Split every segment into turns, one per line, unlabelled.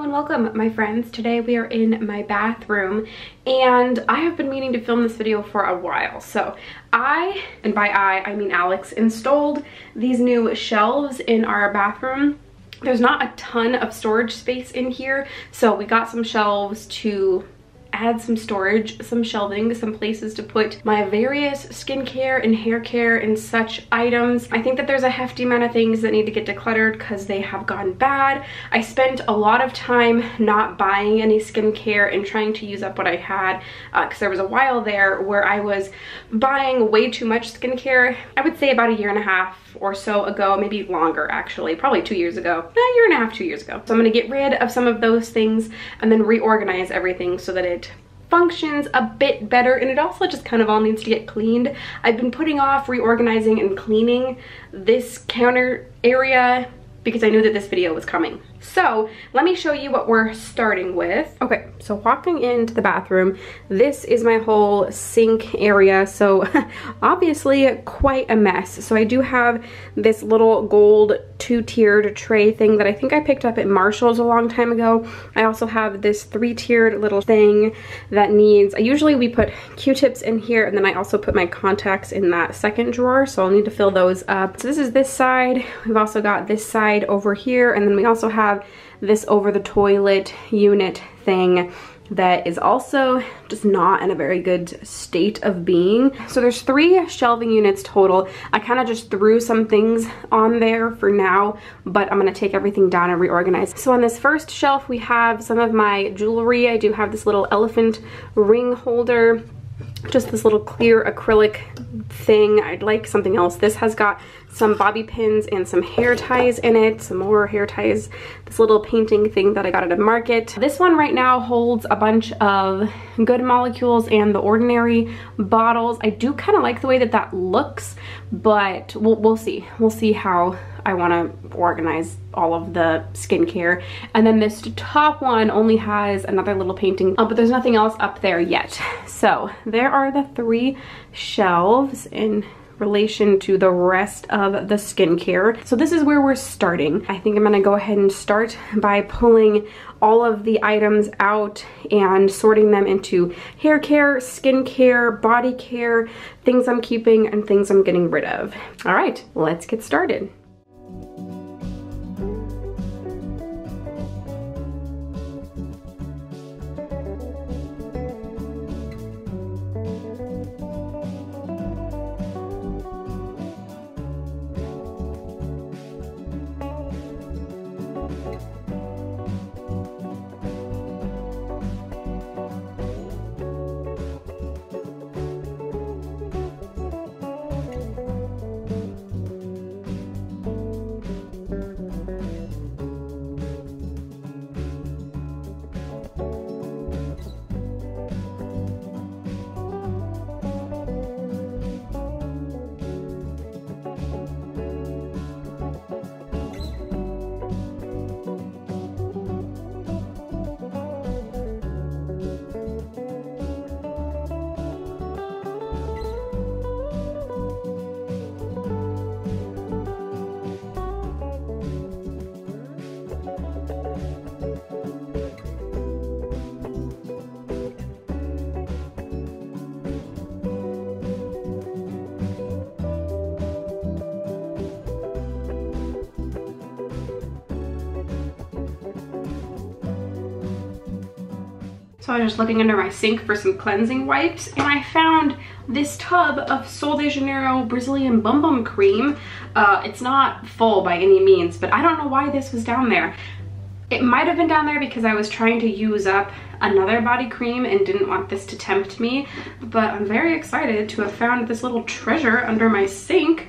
and welcome, my friends. Today we are in my bathroom and I have been meaning to film this video for a while. So and by I mean Alex, installed these new shelves in our bathroom. There's not a ton of storage space in here, so we got some shelves to add some storage, some shelving, some places to put my various skincare and hair care and such items. I think that there's a hefty amount of things that need to get decluttered because they have gone bad. I spent a lot of time not buying any skincare and trying to use up what I had because there was a while there where I was buying way too much skincare. I would say about a year and a half or so ago, maybe longer actually, probably 2 years ago, a year and a half, 2 years ago. So I'm gonna get rid of some of those things and then reorganize everything so that it functions a bit better, and it also just kind of all needs to get cleaned. I've been putting off reorganizing and cleaning this counter area because I knew that this video was coming. So let me show you what we're starting with. Okay, so walking into the bathroom, this is my whole sink area. So obviously quite a mess. So I do have this little gold 2-tiered tray thing that I think I picked up at Marshall's a long time ago. I also have this 3-tiered little thing that needs, usually we put Q-tips in here, and then I also put my contacts in that second drawer. So I'll need to fill those up. So this is this side. We've also got this side over here, and then we also have this over the toilet unit thing that is also just not in a very good state of being. So there's 3 shelving units total. I kind of just threw some things on there for now, but I'm gonna take everything down and reorganize. So on this first shelf, we have some of my jewelry. I do have this little elephant ring holder, just this little clear acrylic thing. I'd like something else. This has got some bobby pins and some hair ties in it, some more hair ties, this little painting thing that I got at a market. This one right now holds a bunch of Good Molecules and The Ordinary bottles. I do kind of like the way that that looks, but we'll see. We'll see how I want to organize all of the skincare. And then this top one only has another little painting, but there's nothing else up there yet. So there are the 3 shelves in relation to the rest of the skincare. So this is where we're starting. I think I'm gonna go ahead and start by pulling all of the items out and sorting them into hair care, skincare, body care, things I'm keeping and things I'm getting rid of. All right, let's get started. So I was just looking under my sink for some cleansing wipes, and I found this tub of Sol de Janeiro Brazilian Bum Bum cream. It's not full by any means, but I don't know why this was down there. It might have been down there because I was trying to use up another body cream and didn't want this to tempt me, but I'm very excited to have found this little treasure under my sink.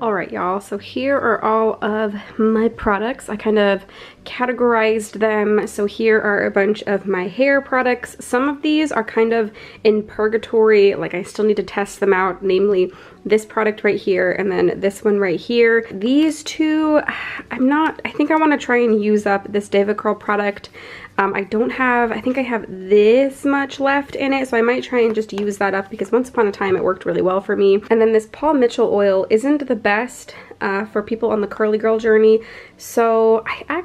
All right, y'all, so here are all of my products. I kind of categorized them. So here are a bunch of my hair products. Some of these are kind of in purgatory, like I still need to test them out, namely this product right here and then this one right here. These two, I think I want to try and use up this DevaCurl product. I think I have this much left in it, so I might try and just use that up because once upon a time it worked really well for me. And then this Paul Mitchell oil isn't the best for people on the curly girl journey, so I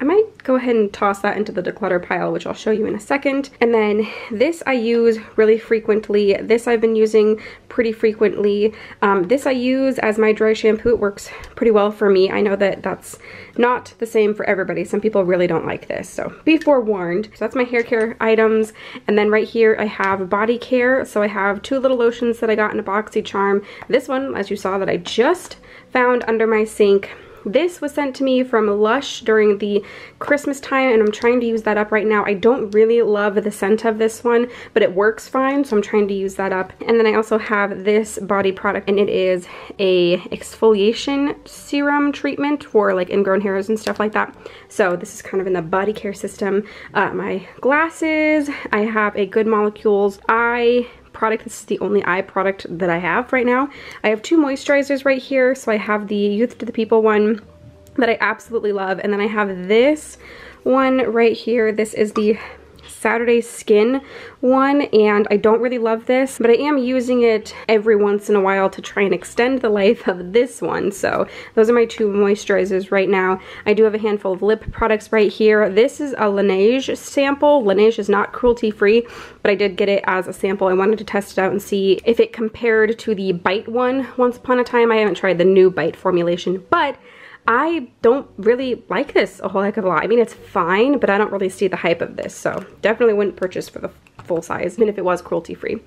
might go ahead and toss that into the declutter pile, which I'll show you in a second. And then this I use really frequently. This I've been using pretty frequently. This I use as my dry shampoo. It works pretty well for me. I know that that's not the same for everybody. Some people really don't like this, so be forewarned. So that's my hair care items. And then right here I have body care. So I have two little lotions that I got in a BoxyCharm. This one, as you saw, that I just found under my sink. This was sent to me from Lush during the Christmas time, and I'm trying to use that up right now. I don't really love the scent of this one, but it works fine, so I'm trying to use that up. And then I also have this body product, and it is a exfoliation serum treatment for like ingrown hairs and stuff like that. So this is kind of in the body care system. My glasses, I have a Good Molecules eye product. This is the only eye product that I have right now. I have two moisturizers right here. So I have the Youth to the People one that I absolutely love, and then I have this one right here. This is the Saturday Skin one, and I don't really love this, but I am using it every once in a while to try and extend the life of this one. So those are my two moisturizers right now. I do have a handful of lip products right here. This is a Laneige sample. Laneige is not cruelty free, but I did get it as a sample. I wanted to test it out and see if it compared to the Bite one once upon a time. I haven't tried the new Bite formulation, but I don't really like this a whole heck of a lot. I mean, it's fine, but I don't really see the hype of this, so definitely wouldn't purchase for the full size, even if it was cruelty free.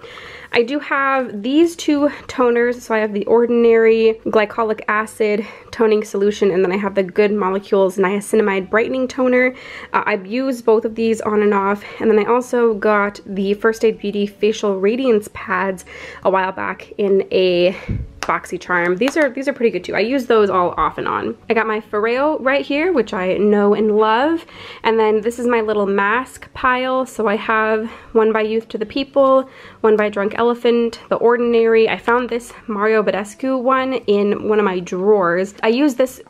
I do have these two toners. So I have the Ordinary Glycolic Acid Toning Solution, and then I have the Good Molecules Niacinamide Brightening Toner. I've used both of these on and off, and then I also got the First Aid Beauty Facial Radiance Pads a while back in a BoxyCharm. These are pretty good too. I use those all off and on. I got my Foreo right here, which I know and love. And then this is my little mask pile. So I have one by Youth to the People, one by Drunk Elephant, The Ordinary. I found this Mario Badescu one in one of my drawers. I use this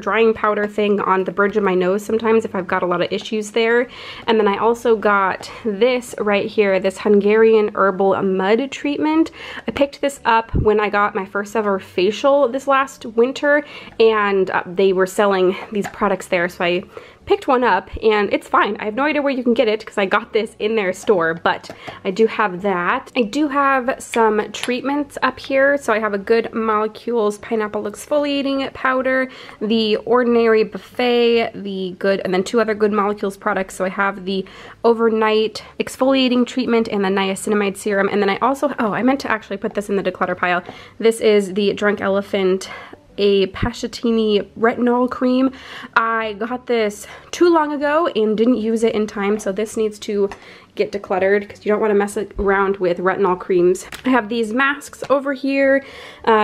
drying powder thing on the bridge of my nose sometimes if I've got a lot of issues there. And then I also got this right here, this Hungarian Herbal Mud Treatment. I picked this up when I got my first ever facial this last winter, and they were selling these products there, so I picked one up, and it's fine. I have no idea where you can get it because I got this in their store, but I do have that. I do have some treatments up here. So I have a Good Molecules Pineapple Exfoliating Powder, the Ordinary Buffet, and then two other Good Molecules products. So I have the Overnight Exfoliating Treatment and the Niacinamide Serum. And then I also, I meant to actually put this in the declutter pile. This is the Drunk Elephant a Pashatini retinol cream. I got this too long ago and didn't use it in time, so this needs to get decluttered because you don't want to mess around with retinol creams. I have these masks over here.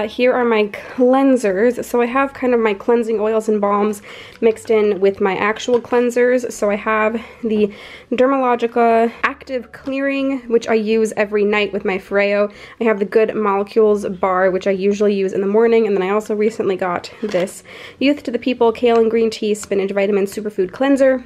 Here are my cleansers. So I have kind of my cleansing oils and balms mixed in with my actual cleansers. So I have the Dermalogica Active Clearing, which I use every night with my Foreo. I have the Good Molecules bar, which I usually use in the morning. And then I also recently got this Youth to the People Kale and Green Tea Spinach Vitamin Superfood Cleanser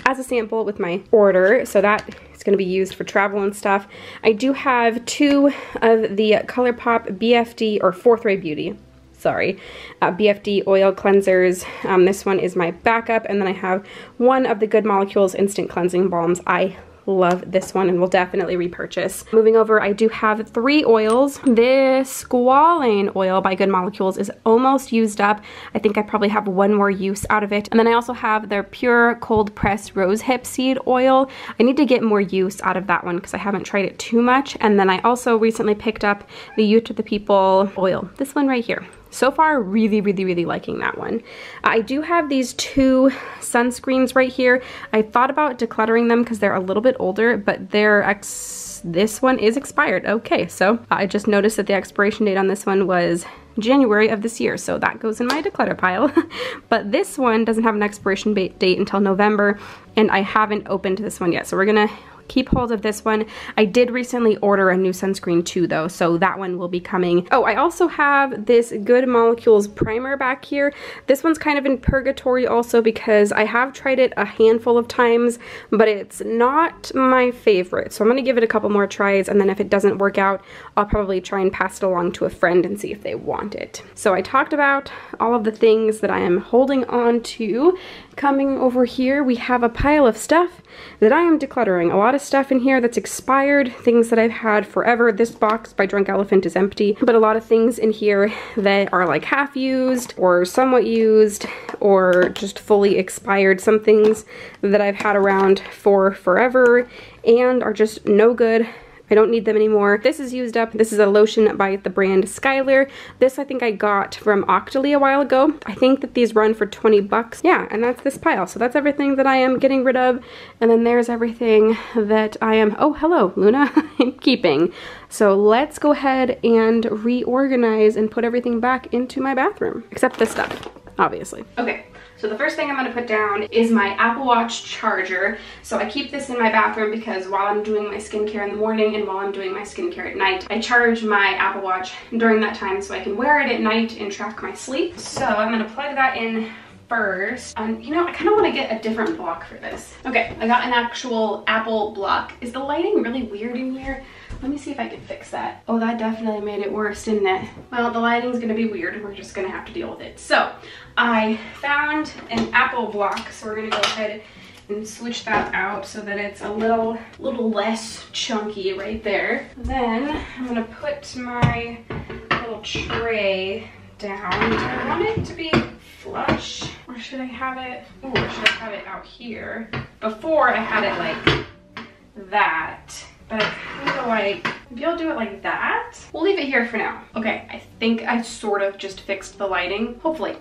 as a sample with my order, so that is going to be used for travel and stuff. I do have two of the ColourPop BFD, or Fourth Ray Beauty, sorry, BFD oil cleansers. This one is my backup, and then I have one of the Good Molecules Instant Cleansing Balms. I love this one and will definitely repurchase. Moving over, I do have three oils. This Squalane oil by Good Molecules is almost used up. I think I probably have one more use out of it. And then I also have their Pure Cold Pressed Rosehip Seed oil. I need to get more use out of that one because I haven't tried it too much. And then I also recently picked up the Youth to the People oil. This one right here. So far, really liking that one. I do have these two sunscreens right here. I thought about decluttering them because they're a little bit older, but this one is expired. Okay, so I just noticed that the expiration date on this one was January of this year, so that goes in my declutter pile. But this one doesn't have an expiration date until November, and I haven't opened this one yet, so we're gonna keep hold of this one. I did recently order a new sunscreen too though, so that one will be coming. Oh, I also have this Good Molecules primer back here. This one's kind of in purgatory also because I have tried it a handful of times, but it's not my favorite. So I'm gonna give it a couple more tries, and then if it doesn't work out, I'll probably try and pass it along to a friend and see if they want it. So I talked about all of the things that I am holding on to. Coming over here, we have a pile of stuff that I am decluttering. A lot of stuff in here that's expired, things that I've had forever. This box by Drunk Elephant is empty, but a lot of things in here that are like half used or somewhat used or just fully expired. Some things that I've had around for forever and are just no good. I don't need them anymore. This is used up. This is a lotion by the brand Skylar. This I think I got from Octoly a while ago. I think that these run for 20 bucks. Yeah, and that's this pile. So that's everything that I am getting rid of. And then there's everything that I am, oh, hello, Luna, I'm keeping. So let's go ahead and reorganize and put everything back into my bathroom, except this stuff, obviously. Okay. So the first thing I'm going to put down is my Apple Watch charger. So I keep this in my bathroom because while I'm doing my skincare in the morning and while I'm doing my skincare at night, I charge my Apple Watch during that time so I can wear it at night and track my sleep. So I'm going to plug that in first. You know, I kind of want to get a different block for this. Okay, I got an actual Apple block. Is the lighting really weird in here? Let me see if I can fix that. Oh, that definitely made it worse, didn't it? Well, the lighting's gonna be weird. We're just gonna have to deal with it. So, I found an Apple block, so we're gonna go ahead and switch that out so that it's a little less chunky right there. Then, I'm gonna put my little tray down. Do I want it to be flush? Or should I have it, ooh, or should I have it out here? Before, I had it like that. But I kind of like, maybe I'll do it like that. We'll leave it here for now. Okay, I think I sort of just fixed the lighting, hopefully.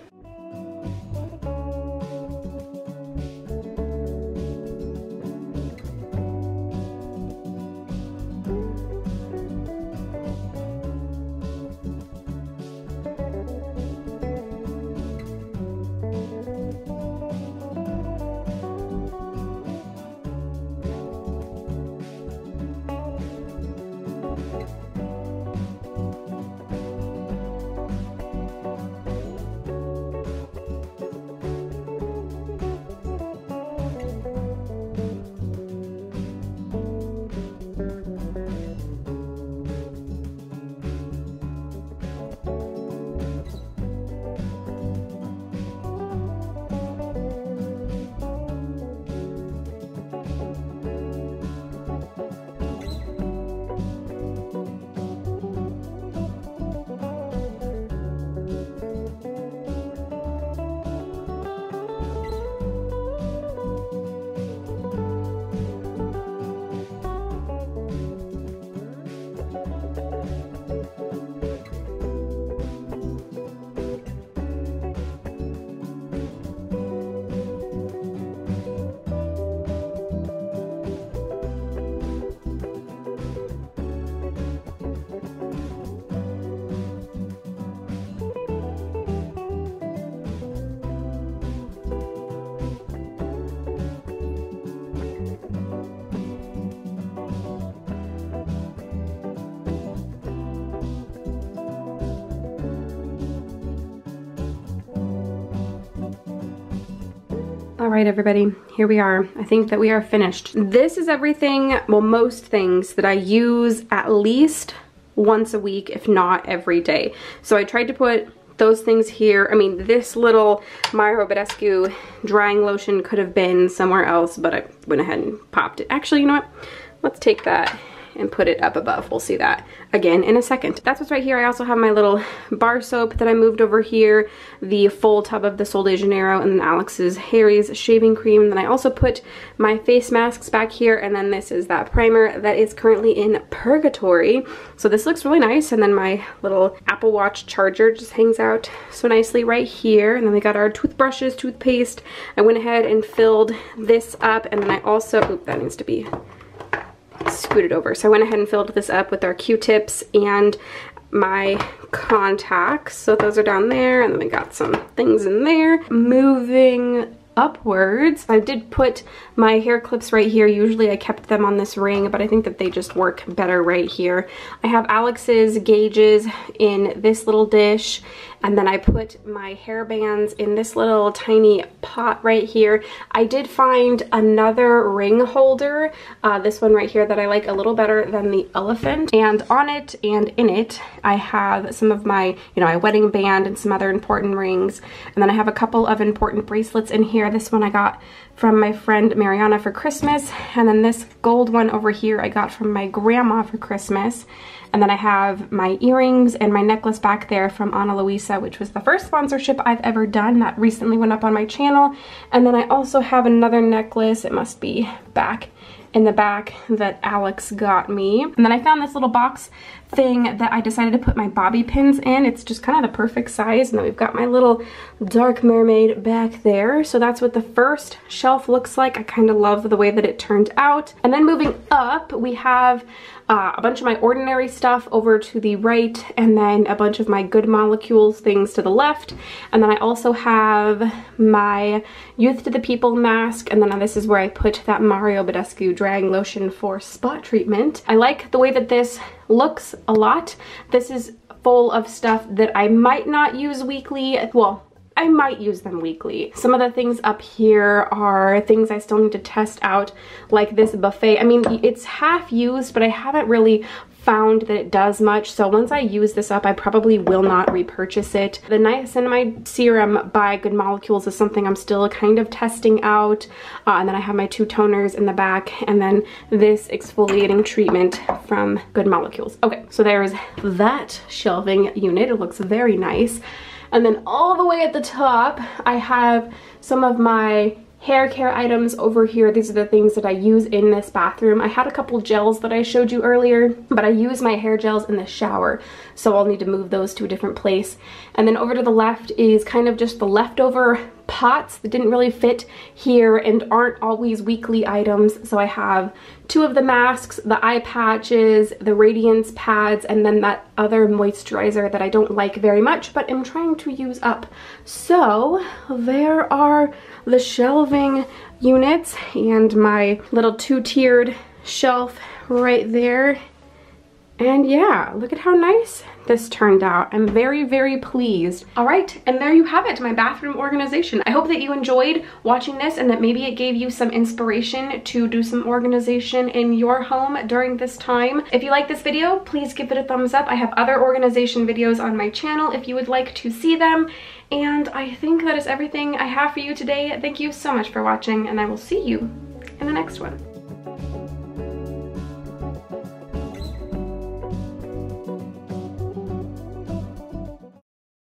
All right, everybody, here we are. I think that we are finished. This is everything, well, most things that I use at least once a week, if not every day. So I tried to put those things here. I mean, this little Myro Badescu drying lotion could have been somewhere else, but I went ahead and popped it. Actually, you know what? Let's take that and put it up above. We'll see that again in a second. That's what's right here. I also have my little bar soap that I moved over here, the full tub of the Sol de Janeiro, and then Alex's Harry's shaving cream. And then I also put my face masks back here, and then this is that primer that is currently in purgatory. So this looks really nice, and then my little Apple Watch charger just hangs out so nicely right here. And then we got our toothbrushes, toothpaste. I went ahead and filled this up, and then I also, oop, that needs to be scooted over. So I went ahead and filled this up with our Q-tips and my contacts. So those are down there, and then we got some things in there. Moving upwards, I did put my hair clips right here. Usually I kept them on this ring, but I think that they just work better right here. I have Alex's gauges in this little dish, and then I put my hair bands in this little tiny pot right here. I did find another ring holder, this one right here, that I like a little better than the elephant, and on it and in it I have some of my, my wedding band and some other important rings, and then I have a couple of important bracelets in here. This one I got from my friend Mariana for Christmas, and then this gold one over here I got from my grandma for Christmas. And then I have my earrings and my necklace back there from Ana Luisa, which was the first sponsorship I've ever done that recently went up on my channel. And then I also have another necklace, it must be back in the back, that Alex got me. And then I found this little box thing that I decided to put my bobby pins in. It's just kind of the perfect size. And then we've got my little dark mermaid back there. So that's what the first shelf looks like. I kind of love the way that it turned out. And then moving up, we have a bunch of my ordinary stuff over to the right, and then a bunch of my Good Molecules things to the left. And then I also have my Youth to the People mask, and then this is where I put that Mario Badescu drying lotion for spot treatment. I like the way that this looks a lot. This is full of stuff that I might not use weekly. Well, I might use them weekly. Some of the things up here are things I still need to test out, like this buffet. I mean, it's half used, but I haven't really found that it does much. So once I use this up, I probably will not repurchase it. The niacinamide serum by Good Molecules is something I'm still kind of testing out. And then I have my 2 toners in the back, and then this exfoliating treatment from Good Molecules. Okay, so there's that shelving unit. It looks very nice. And then all the way at the top, I have some of my hair care items over here. These are the things that I use in this bathroom. I had a couple gels that I showed you earlier, but I use my hair gels in the shower, so I'll need to move those to a different place. And then over to the left is kind of just the leftover pots that didn't really fit here and aren't always weekly items. So I have 2 of the masks, the eye patches, the radiance pads, and then that other moisturizer that I don't like very much, but am trying to use up. So there are the shelving units and my little 2-tiered shelf right there. And yeah, look at how nice this turned out. I'm very, very pleased. All right, and there you have it, my bathroom organization. I hope that you enjoyed watching this and that maybe it gave you some inspiration to do some organization in your home during this time. If you like this video, please give it a thumbs up. I have other organization videos on my channel if you would like to see them. And I think that is everything I have for you today. Thank you so much for watching, and I will see you in the next one.